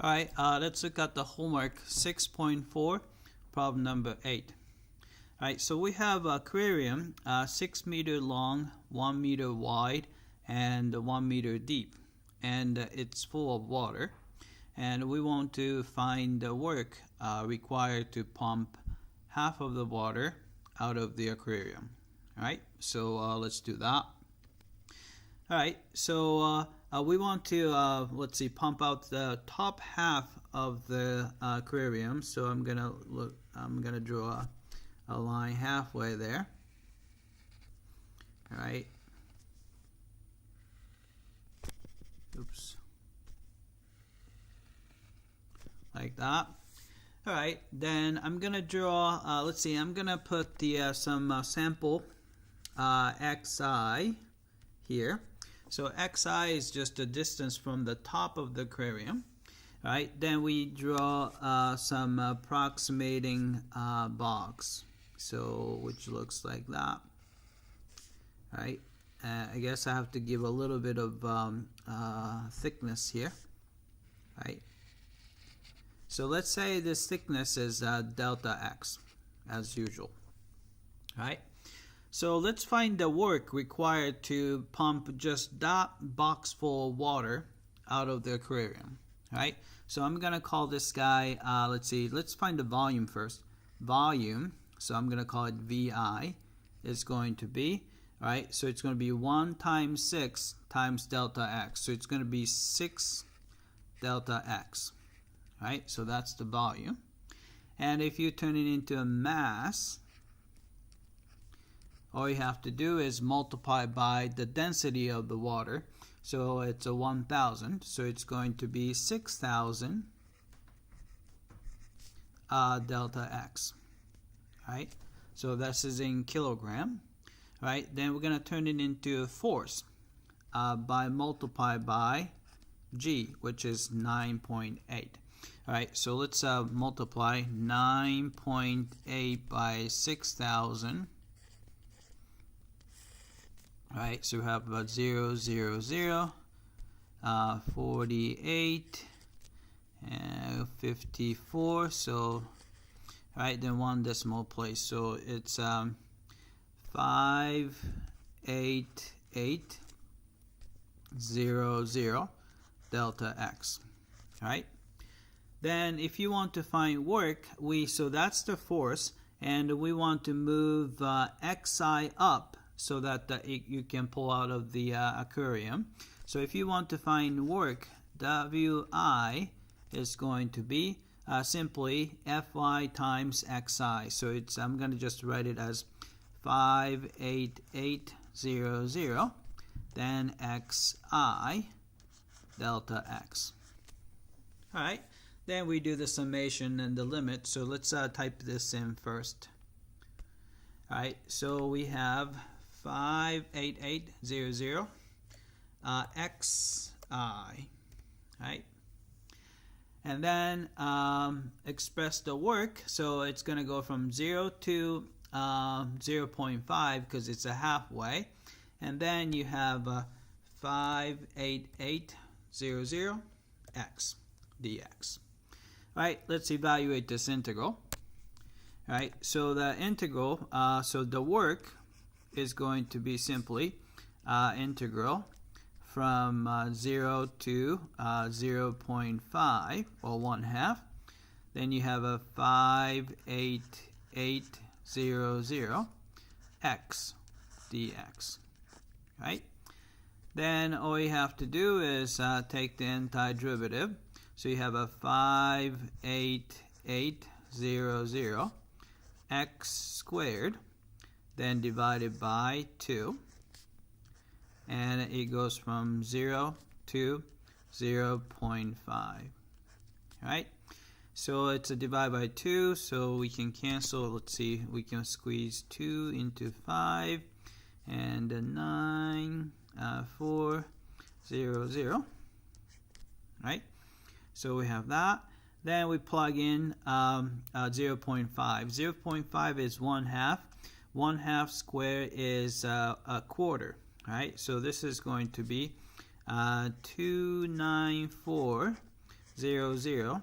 Alright, let's look at the homework 6.4, problem number 8. Alright, so we have an aquarium 6 meter long, 1 meter wide, and 1 meter deep. And it's full of water. And we want to find the work required to pump half of the water out of the aquarium. Alright, so let's do that. Alright, so we want to, let's see, pump out the top half of the aquarium. So I'm gonna draw a line halfway there. Alright. Oops. Like that. Alright, then I'm gonna draw, let's see, I'm gonna put the some sample XI here. So XI is just the distance from the top of the aquarium. Right, then we draw some approximating box, so which looks like that. Right, I guess I have to give a little bit of thickness here. Right, so let's say this thickness is delta x, as usual. Right. So let's find the work required to pump just that box full of water out of the aquarium. Right? So I'm going to call this guy, let's find the volume first. Volume, so I'm going to call it VI, is going to be, right? So it's going to be 1 times 6 times delta x. So it's going to be 6 delta x. Right? So that's the volume. And if you turn it into a mass, all you have to do is multiply by the density of the water. So it's a 1,000. So it's going to be 6,000 delta x. Right? So this is in kilogram. Right? Then we're going to turn it into force by multiply by G, which is 9.8. Alright, so let's multiply 9.8 by 6,000. Right, so we have about 0, 0, 0, 48, and 54. So, right, then one decimal place. So it's 58800 delta x. Right. Then, if you want to find work, so that's the force, and we want to move xi up, so that you can pull out of the aquarium. So if you want to find work, Wi is going to be simply Fi times Xi. So I'm going to just write it as 58800, then Xi delta x. Alright, then we do the summation and the limit. So let's type this in first. Alright, so we have 58800 xi, right? And then express the work. So it's going to go from 0 to 0.5 because it's a halfway. And then you have 58800 x dx. All right, let's evaluate this integral. All right, so the integral, so the work is going to be simply integral from 0 to 0.5, or 1/2. Then you have a 58800 x dx. Right? Then all you have to do is take the antiderivative. So you have a 58800 x squared, then divided by 2, and it goes from 0 to 0.5. Right? So it's a divide by 2, so we can cancel. Let's see, we can squeeze 2 into 5, and 9, 4, 0, 0. Right? So we have that. Then we plug in 0.5. 0.5 is 1/2. 1/2 square is a quarter, right? So this is going to be 294 0.00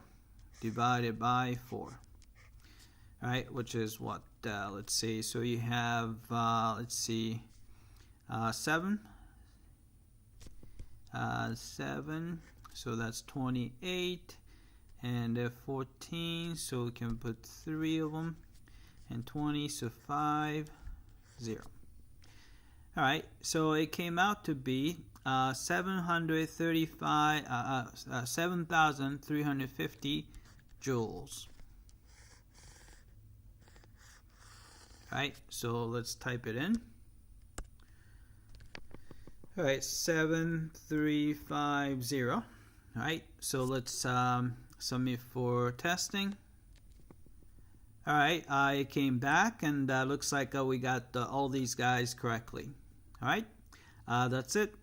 divided by 4. All right, which is what? Let's see. So you have, let's see, 7. 7. So that's 28. And 14. So we can put 3 of them. And 20. So 5, 0. All right. So it came out to be 7,350 joules. Alright, so let's type it in. Alright, 7350. Alright, so let's submit for testing. Alright, I came back and looks like we got all these guys correctly. Alright, that's it.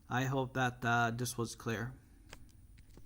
I hope that this was clear.